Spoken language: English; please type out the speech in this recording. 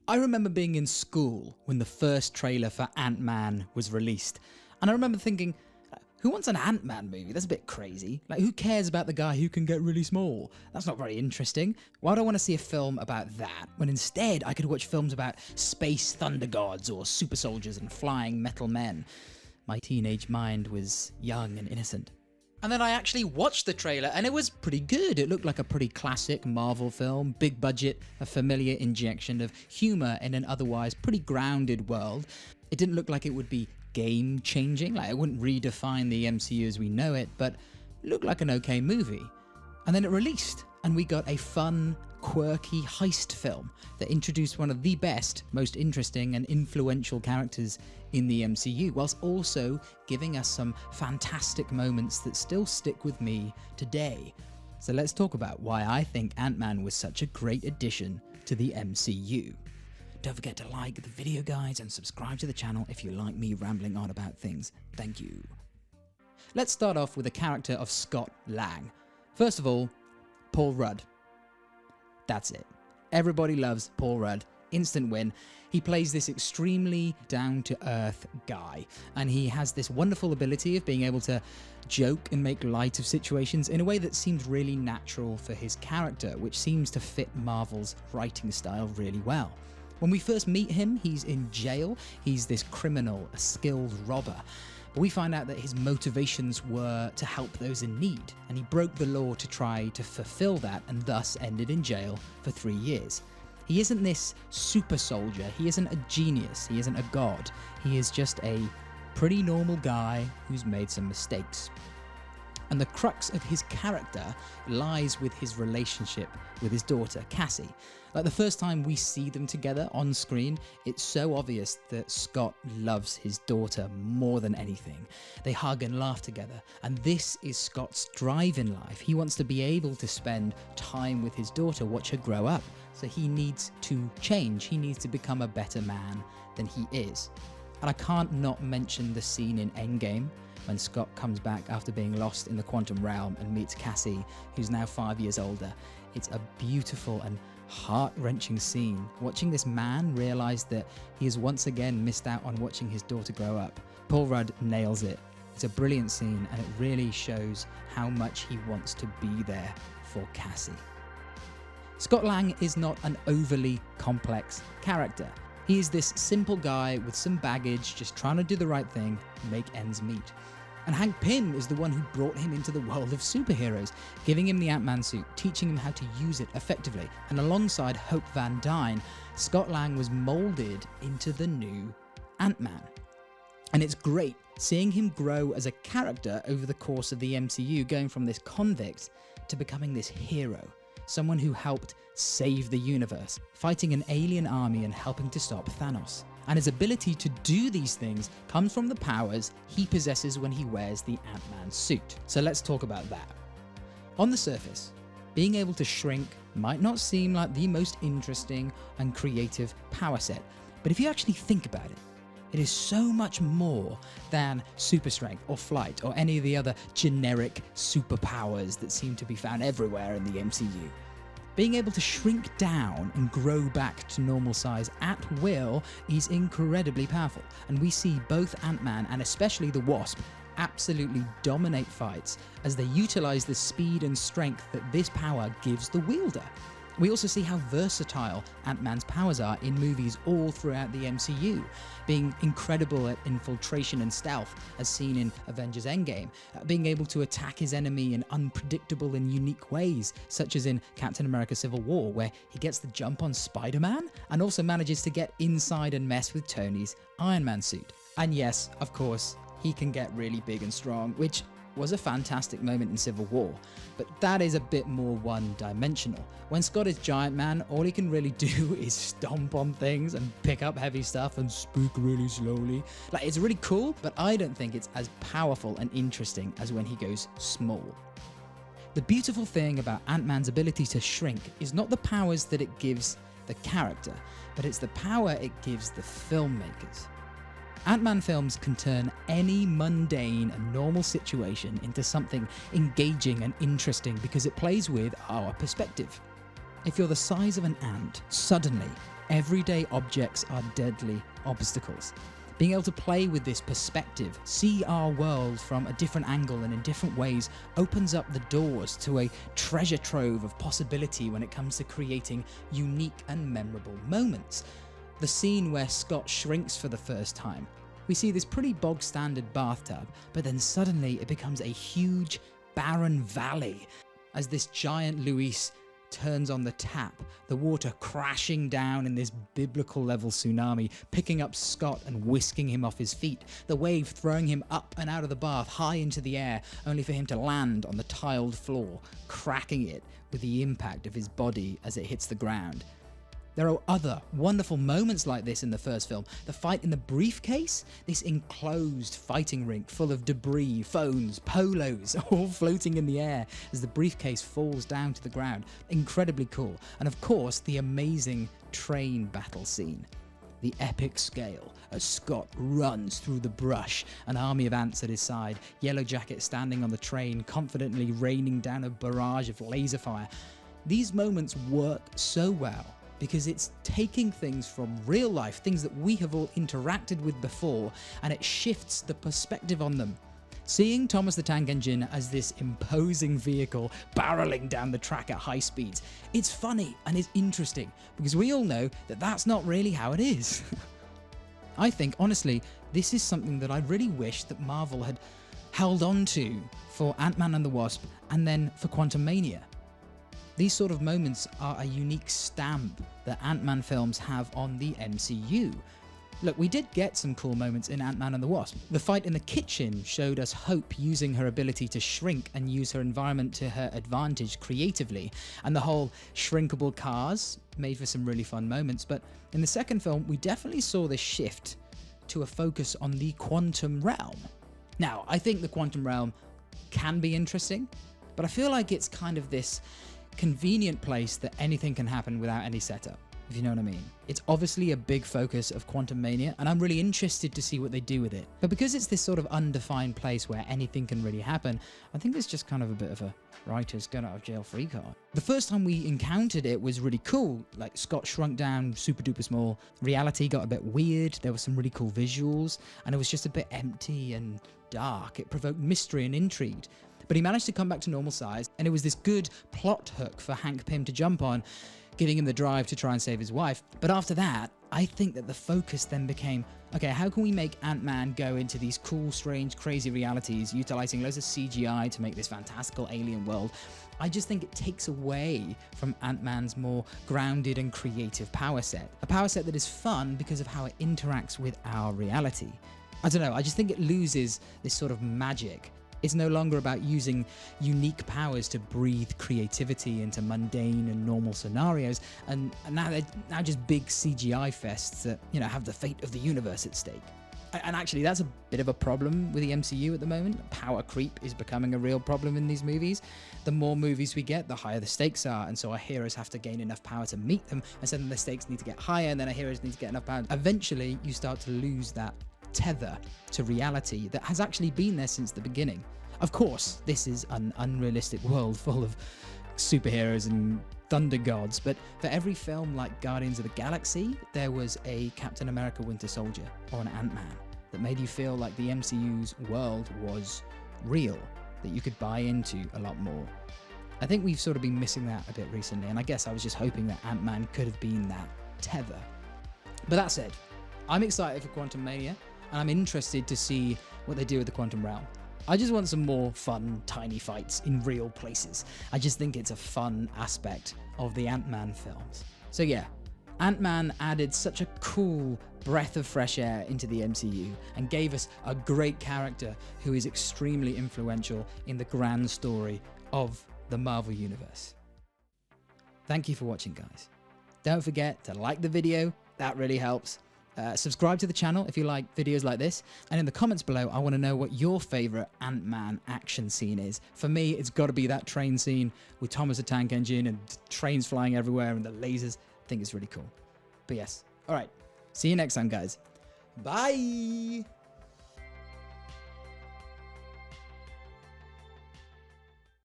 I remember being in school when the first trailer for Antman was released, and I remember thinking, who wants an Antman movie? That's a bit crazy. Like, who cares about the guy who can get really small? That's not very interesting. Why do I want to see a film about that, when instead I could watch films about space thunder gods or super soldiers and flying metal men? My teenage mind was young and innocent. And then I actually watched the trailer and it was pretty good. It looked like a pretty classic Marvel film, big budget, a familiar injection of humor in an otherwise pretty grounded world. It didn't look like it would be game changing, like it wouldn't redefine the MCU as we know it, but it looked like an okay movie. And then it released and we got a fun, quirky heist film that introduced one of the best, most interesting and influential characters in the MCU, whilst also giving us some fantastic moments that still stick with me today. So let's talk about why I think Ant-Man was such a great addition to the MCU. Don't forget to like the video, guys, and subscribe to the channel if you like me rambling on about things. Thank you. Let's start off with the character of Scott Lang. First of all, Paul Rudd. That's it. Everybody loves Paul Rudd. Instant win. He plays this extremely down-to-earth guy, and he has this wonderful ability of being able to joke and make light of situations in a way that seems really natural for his character, which seems to fit Marvel's writing style really well. When we first meet him, he's in jail. He's this criminal, a skilled robber. But we find out that his motivations were to help those in need, and he broke the law to try to fulfill that and thus ended in jail for 3 years. He isn't this super soldier, he isn't a genius, he isn't a god. He is just a pretty normal guy who's made some mistakes. And the crux of his character lies with his relationship with his daughter, Cassie. Like, the first time we see them together on screen, it's so obvious that Scott loves his daughter more than anything. They hug and laugh together, and this is Scott's drive in life. He wants to be able to spend time with his daughter, watch her grow up. So he needs to change. He needs to become a better man than he is. And I can't not mention the scene in Endgame when Scott comes back after being lost in the quantum realm and meets Cassie, who's now 5 years older. It's a beautiful and heart-wrenching scene, watching this man realize that he has once again missed out on watching his daughter grow up. Paul Rudd nails it. It's a brilliant scene, and it really shows how much he wants to be there for Cassie. Scott Lang is not an overly complex character. He is this simple guy with some baggage, just trying to do the right thing, make ends meet. And Hank Pym is the one who brought him into the world of superheroes, giving him the Ant-Man suit, teaching him how to use it effectively. And alongside Hope Van Dyne, Scott Lang was molded into the new Ant-Man. And it's great seeing him grow as a character over the course of the MCU, going from this convict to becoming this hero. Someone who helped save the universe, fighting an alien army and helping to stop Thanos. And his ability to do these things comes from the powers he possesses when he wears the Ant-Man suit. So let's talk about that. On the surface, being able to shrink might not seem like the most interesting and creative power set, but if you actually think about it, it is so much more than super strength or flight or any of the other generic superpowers that seem to be found everywhere in the MCU. Being able to shrink down and grow back to normal size at will is incredibly powerful, and we see both Ant-Man and especially the Wasp absolutely dominate fights as they utilize the speed and strength that this power gives the wielder. We also see how versatile Ant-Man's powers are in movies all throughout the MCU, being incredible at infiltration and stealth, as seen in Avengers Endgame, being able to attack his enemy in unpredictable and unique ways, such as in Captain America Civil War, where he gets the jump on Spider-Man and also manages to get inside and mess with Tony's Iron Man suit. And yes, of course, he can get really big and strong, which was a fantastic moment in Civil War, but that is a bit more one-dimensional. When Scott is Giant Man, all he can really do is stomp on things and pick up heavy stuff and speak really slowly. Like, it's really cool, but I don't think it's as powerful and interesting as when he goes small. The beautiful thing about Ant-Man's ability to shrink is not the powers that it gives the character, but it's the power it gives the filmmakers. Ant-Man films can turn any mundane and normal situation into something engaging and interesting because it plays with our perspective. If you're the size of an ant, suddenly everyday objects are deadly obstacles. Being able to play with this perspective, see our world from a different angle and in different ways, opens up the doors to a treasure trove of possibility when it comes to creating unique and memorable moments. The scene where Scott shrinks for the first time. We see this pretty bog standard bathtub, but then suddenly it becomes a huge, barren valley as this giant Luis turns on the tap, the water crashing down in this biblical level tsunami, picking up Scott and whisking him off his feet, the wave throwing him up and out of the bath high into the air, only for him to land on the tiled floor, cracking it with the impact of his body as it hits the ground. There are other wonderful moments like this in the first film. The fight in the briefcase, this enclosed fighting rink full of debris, phones, polos, all floating in the air as the briefcase falls down to the ground. Incredibly cool. And of course, the amazing train battle scene. The epic scale as Scott runs through the brush, an army of ants at his side, Yellow Jacket standing on the train, confidently raining down a barrage of laser fire. These moments work so well, because it's taking things from real life, things that we have all interacted with before, and it shifts the perspective on them. Seeing Thomas the Tank Engine as this imposing vehicle barreling down the track at high speeds, it's funny and it's interesting, because we all know that that's not really how it is. I think, honestly, this is something that I really wish that Marvel had held on to for Ant-Man and the Wasp, and then for Quantumania. These sort of moments are a unique stamp that Ant-Man films have on the MCU. Look, we did get some cool moments in Ant-Man and the Wasp. The fight in the kitchen showed us Hope using her ability to shrink and use her environment to her advantage creatively, and the whole shrinkable cars made for some really fun moments. But in the second film, we definitely saw this shift to a focus on the quantum realm. Now, I think the quantum realm can be interesting, but I feel like it's kind of this convenient place that anything can happen without any setup, if you know what I mean. It's obviously a big focus of Quantumania, and I'm really interested to see what they do with it. But because it's this sort of undefined place where anything can really happen, I think it's just kind of a bit of a writer's get out of jail free card. The first time we encountered it was really cool. Like, Scott shrunk down super duper small, reality got a bit weird, there were some really cool visuals, and it was just a bit empty and dark. It provoked mystery and intrigue. But he managed to come back to normal size, and it was this good plot hook for Hank Pym to jump on, giving him the drive to try and save his wife. But after that, I think that the focus then became, okay, how can we make Ant-Man go into these cool, strange, crazy realities, utilizing loads of CGI to make this fantastical alien world? I just think it takes away from Ant-Man's more grounded and creative power set. A power set that is fun because of how it interacts with our reality. I don't know, I just think it loses this sort of magic. It's no longer about using unique powers to breathe creativity into mundane and normal scenarios, and now they're just big CGI fests that, you know, have the fate of the universe at stake. And actually, that's a bit of a problem with the MCU at the moment. Power creep is becoming a real problem in these movies. The more movies we get, the higher the stakes are, and so our heroes have to gain enough power to meet them, and so then the stakes need to get higher, and then our heroes need to get enough power. Eventually, you start to lose that tether to reality that has actually been there since the beginning. Of course, this is an unrealistic world full of superheroes and thunder gods, but for every film like Guardians of the Galaxy, there was a Captain America Winter Soldier or an Ant-Man that made you feel like the MCU's world was real, that you could buy into a lot more. I think we've sort of been missing that a bit recently, and I guess I was just hoping that Ant-Man could have been that tether. But that said, I'm excited for Quantumania, and I'm interested to see what they do with the quantum realm. I just want some more fun, tiny fights in real places. I just think it's a fun aspect of the Ant-Man films. So yeah, Ant-Man added such a cool breath of fresh air into the MCU and gave us a great character who is extremely influential in the grand story of the Marvel Universe. Thank you for watching, guys. Don't forget to like the video, that really helps. Subscribe to the channel if you like videos like this, and in the comments below I want to know what your favourite Ant-Man action scene is. For me, it's got to be that train scene with Thomas the Tank Engine and trains flying everywhere and the lasers. I think it's really cool. But yes, alright, see you next time, guys. Bye!